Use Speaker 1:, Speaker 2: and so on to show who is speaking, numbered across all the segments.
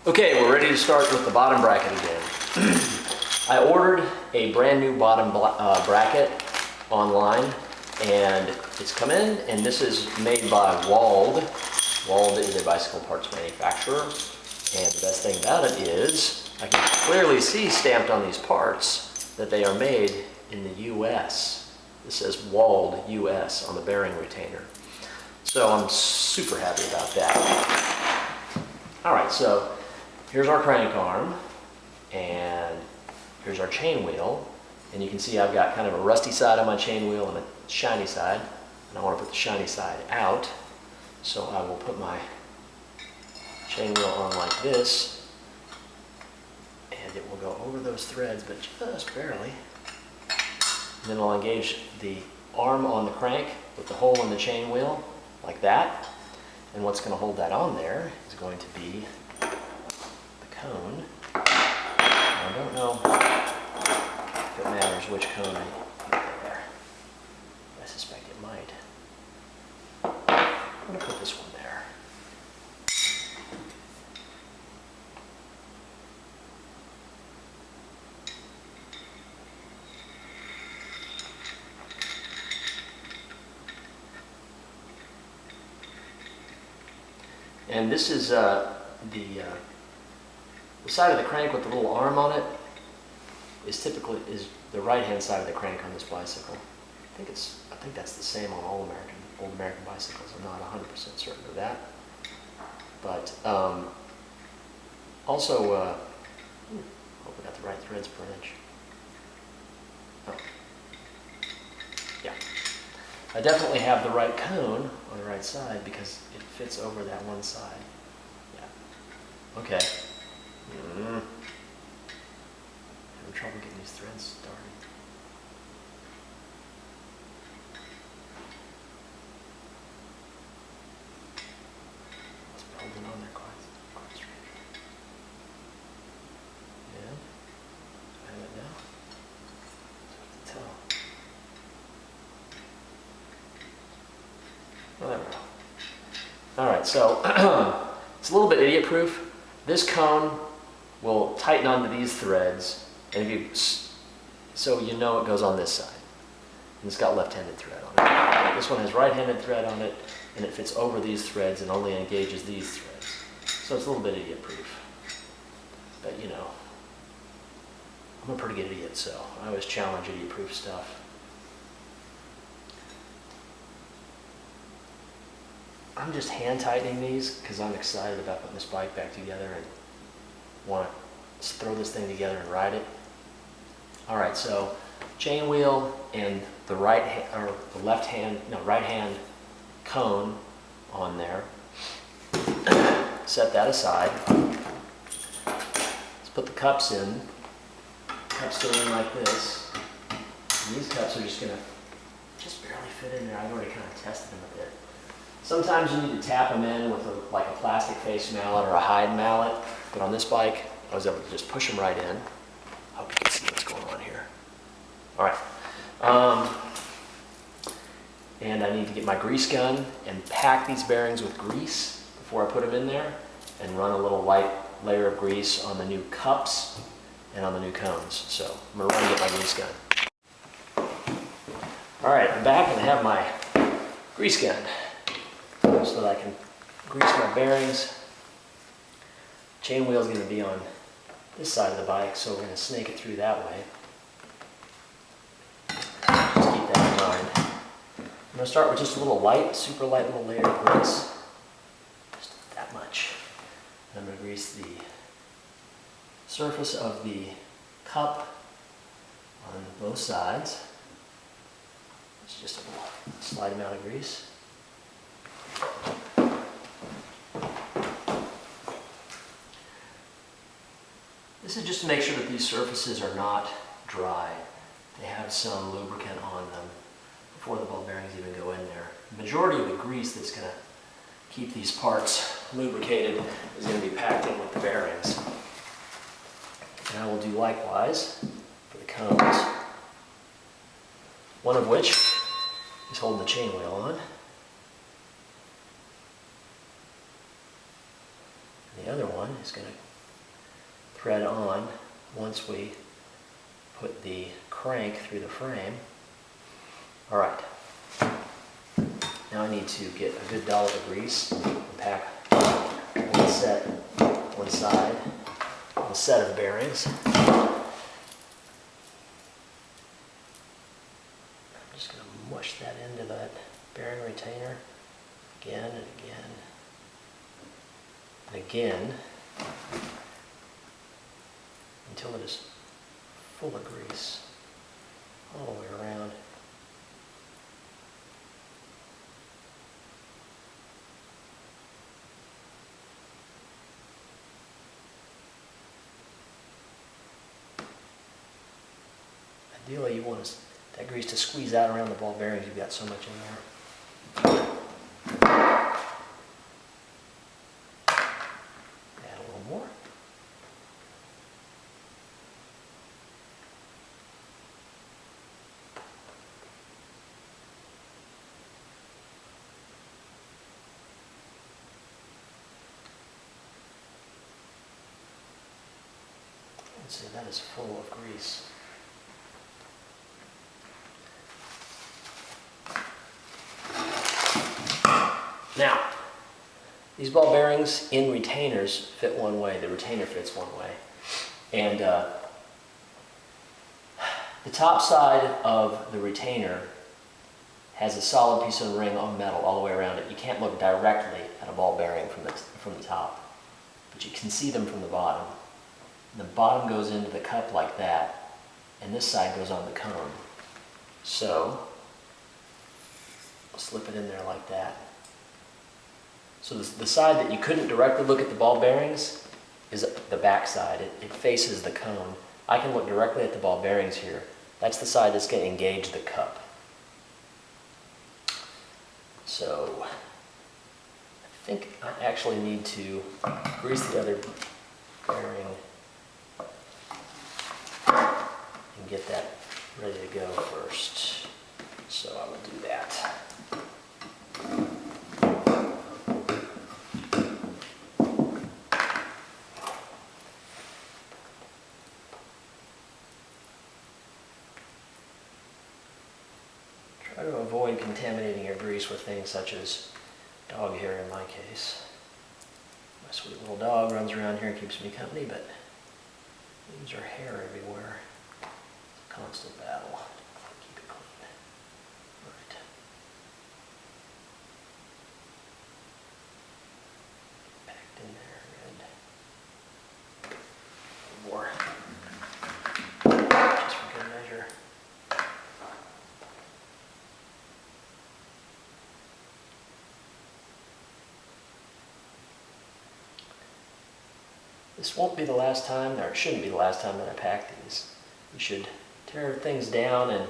Speaker 1: Okay, we're ready to start with the bottom bracket again. I ordered a brand new bottom bracket online, and it's come in, and this is made by Wald. Wald is a bicycle parts manufacturer, and the best thing about it is I can clearly see stamped on these parts that they are made in the US. This says Wald US on the bearing retainer. So I'm super happy about that. All right, so here's our crank arm, and here's our chain wheel. And you can see I've got kind of a rusty side on my chain wheel and a shiny side. And I want to put the shiny side out. So I will put my chain wheel on like this. And it will go over those threads, but just barely. And then I'll engage the arm on the crank with the hole in the chain wheel, like that. And what's going to hold that on there is going to be the cone. I don't know if it matters which cone I put there. I suspect it might. I'm going to put this one there. And this is the side of the crank with the little arm on it is typically the right-hand side of the crank on this bicycle. I think that's the same on all old American bicycles. I'm not 100% certain of that. But also, hope we got the right threads per inch. Oh. Yeah. I definitely have the right cone on the right side because it fits over that one side. Yeah. Okay. Having trouble getting these threads started. It's building on there quite strange. Yeah. I have it now. It's hard to tell. Well, there we go. All right, so it's a little bit idiot-proof. This cone will tighten onto these threads, and so you know it goes on this side. And it's got left-handed thread on it. This one has right-handed thread on it, and it fits over these threads and only engages these threads. So it's a little bit idiot-proof. But you know, I'm a pretty good idiot, so I always challenge idiot-proof stuff. I'm just hand tightening these because I'm excited about putting this bike back together and want to throw this thing together and ride it. All right, so chain wheel and the right hand cone on there. Set that aside. Let's put the cups in. Cups go in like this. And these cups are just gonna barely fit in there. I've already kind of tested them a bit. Sometimes you need to tap them in with like a plastic face mallet or a hide mallet, but on this bike, I was able to just push them right in. Hope you can see what's going on here. All right. And I need to get my grease gun and pack these bearings with grease before I put them in there, and run a little light layer of grease on the new cups and on the new cones. So I'm gonna run and get my grease gun. All right, I'm back and I have my grease gun, so that I can grease my bearings. Chain wheel is going to be on this side of the bike, so we're going to snake it through that way. Just keep that in mind. I'm going to start with just a little light, super light little layer of grease. Just that much. And I'm going to grease the surface of the cup on both sides. It's just a little slight amount of grease. This is just to make sure that these surfaces are not dry. They have some lubricant on them before the ball bearings even go in there. The majority of the grease that's going to keep these parts lubricated is going to be packed in with the bearings. And I will do likewise for the cones, one of which is holding the chain wheel on. The other one is going to thread on once we put the crank through the frame. All right, now I need to get a good dollop of grease and pack one set, one side, a set of bearings. I'm just going to mush that into that bearing retainer again and again and again until it is full of grease all the way around. Ideally, you want that grease to squeeze out around the ball bearings. You've got so much in there. Add a little more. Let's see, that is full of grease. Now, these ball bearings in retainers fit one way. The retainer fits one way. And the top side of the retainer has a solid piece of ring on metal all the way around it. You can't look directly at a ball bearing from the top, but you can see them from the bottom. And the bottom goes into the cup like that, and this side goes on the cone. So, I'll slip it in there like that. So the side that you couldn't directly look at the ball bearings is the back side. It faces the cone. I can look directly at the ball bearings here. That's the side that's going to engage the cup. So I think I actually need to grease the other bearing and get that ready to go first. So I will do that. Try to avoid contaminating your grease with things such as dog hair in my case. My sweet little dog runs around here and keeps me company, but leaves her hair everywhere. It's a constant battle. Keep it clean. Right. Packed in there, good. More. Just for good measure. This won't be the last time, or it shouldn't be the last time that I pack these. You should tear things down and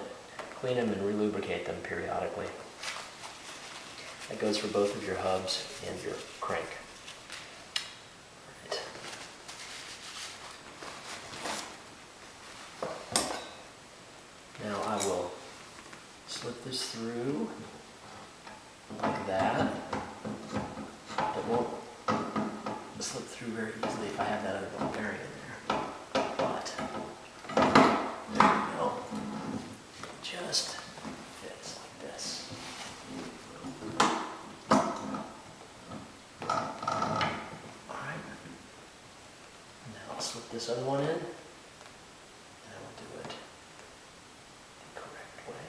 Speaker 1: clean them and re-lubricate them periodically. That goes for both of your hubs and your crank. Right. Now I will slip this through like that. It won't slip through very easily if I have that other ball bearing in there. But there we go. It just fits like this. Alright. Now I'll slip this other one in, and I will do it the correct way.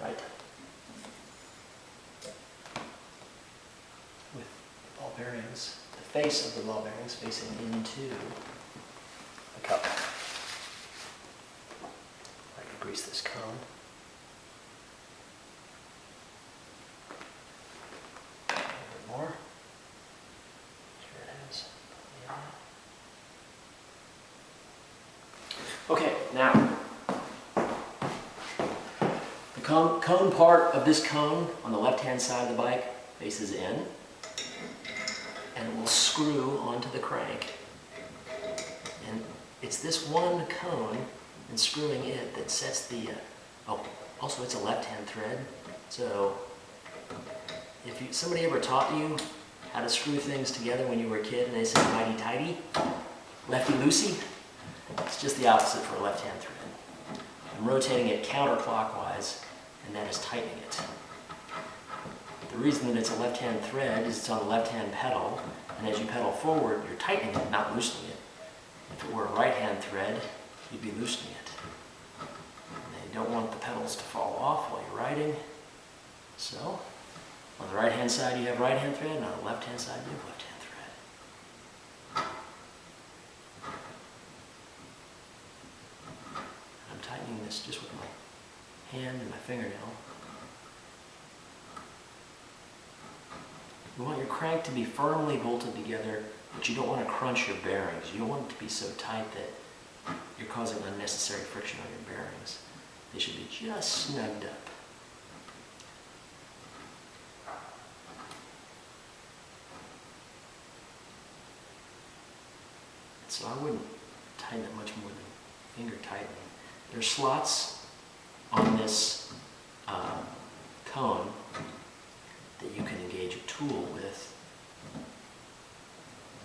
Speaker 1: Right. With the ball bearings, the face of the ball bearings facing into the cup. I can grease this cone. A little bit more. Here it is. Okay, now the cone part of this cone on the left-hand side of the bike faces in, and it will screw onto the crank. And it's this one cone and screwing it that sets the, also it's a left-hand thread. So if somebody ever taught you how to screw things together when you were a kid and they said mighty tighty, lefty-loosey. It's just the opposite for a left-hand thread. I'm rotating it counterclockwise, and that is tightening it. The reason that it's a left-hand thread is it's on the left-hand pedal, and as you pedal forward, you're tightening it, not loosening it. If it were a right-hand thread, you'd be loosening it. And you don't want the pedals to fall off while you're riding. So, on the right-hand side you have right-hand thread, and on the left-hand side you have left-hand thread. I'm tightening this just with my hand and my fingernail. You want your crank to be firmly bolted together, but you don't want to crunch your bearings. You don't want it to be so tight that you're causing unnecessary friction on your bearings. They should be just snugged up. So I wouldn't tighten it much more than finger tightening. There's slots on this cone that you can engage a tool with,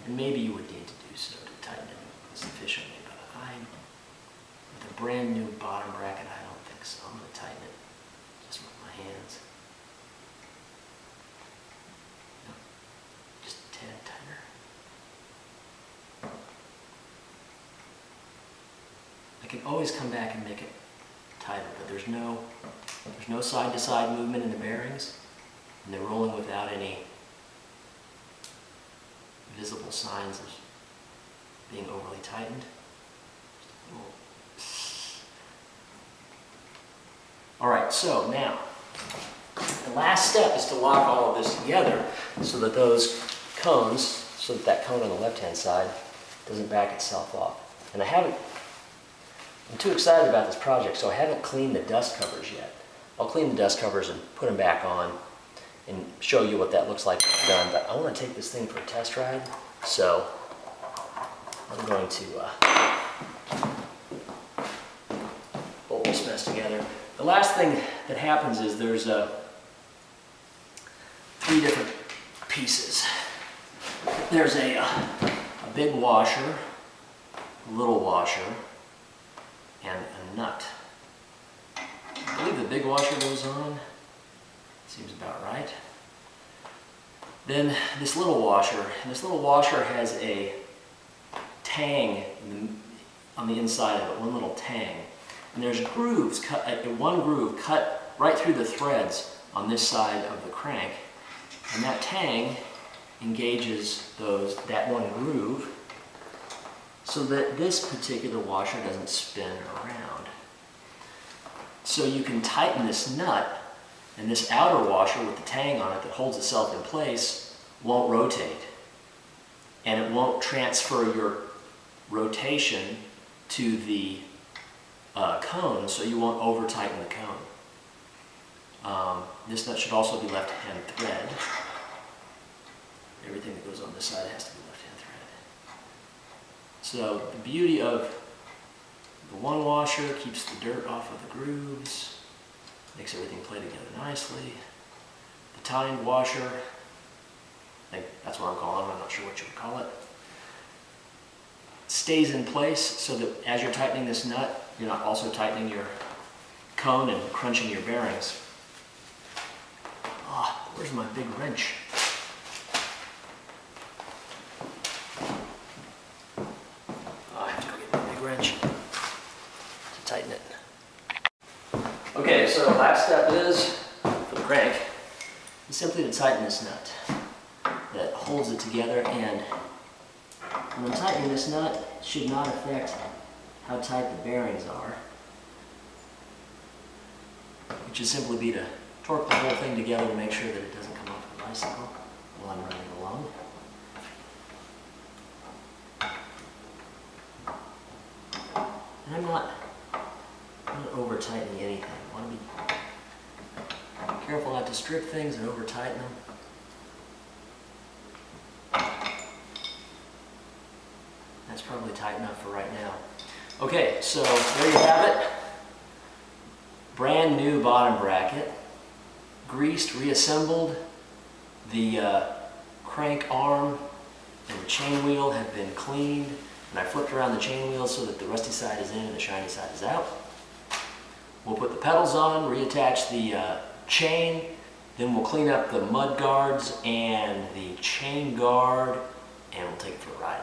Speaker 1: and maybe you would need to do so to tighten it sufficiently, but with a brand new bottom bracket, I don't think so. I'm going to tighten it just with my hands. No, just a tad tighter. I can always come back and make it tighter, but there's no side-to-side movement in the bearings, and they're rolling without any visible signs of being overly tightened. All right, so now the last step is to lock all of this together so that that cone on the left-hand side doesn't back itself off. And I'm too excited about this project, so I haven't cleaned the dust covers yet. I'll clean the dust covers and put them back on and show you what that looks like when I'm done. But I want to take this thing for a test ride, so I'm going to bolt this mess together. The last thing that happens is there's 3 different pieces. There's a big washer, a little washer, and a nut. I believe the big washer goes on. Seems about right. Then this little washer has a tang on the inside of it, one little tang. And there's grooves, one groove cut right through the threads on this side of the crank. And that tang engages that one groove so that this particular washer doesn't spin around. So you can tighten this nut, and this outer washer with the tang on it that holds itself in place won't rotate. And it won't transfer your rotation to the cone, so you won't over tighten the cone. This nut should also be left-hand thread. Everything that goes on this side has to be left-hand thread. So the beauty of the one washer keeps the dirt off of the grooves, makes everything play together nicely. The tined washer, I think that's what I'm calling it, I'm not sure what you would call it, stays in place so that as you're tightening this nut, you're not also tightening your cone and crunching your bearings. Ah, where's my big wrench? I have to go get my big wrench to tighten it. Okay, so the last step is, for the crank, is simply to tighten this nut that holds it together, and when I'm tightening this nut, it should not affect how tight the bearings are. It should simply be to torque the whole thing together to make sure that it doesn't come off the bicycle while I'm running along. And I'm not over tightening anything. I want to be careful not to strip things and over tighten them. That's probably tight enough for right now. Okay, so there you have it. Brand new bottom bracket, greased, reassembled. The crank arm and the chain wheel have been cleaned. And I flipped around the chain wheel so that the rusty side is in and the shiny side is out. We'll put the pedals on, reattach the chain, then we'll clean up the mud guards and the chain guard, and we'll take it for a ride.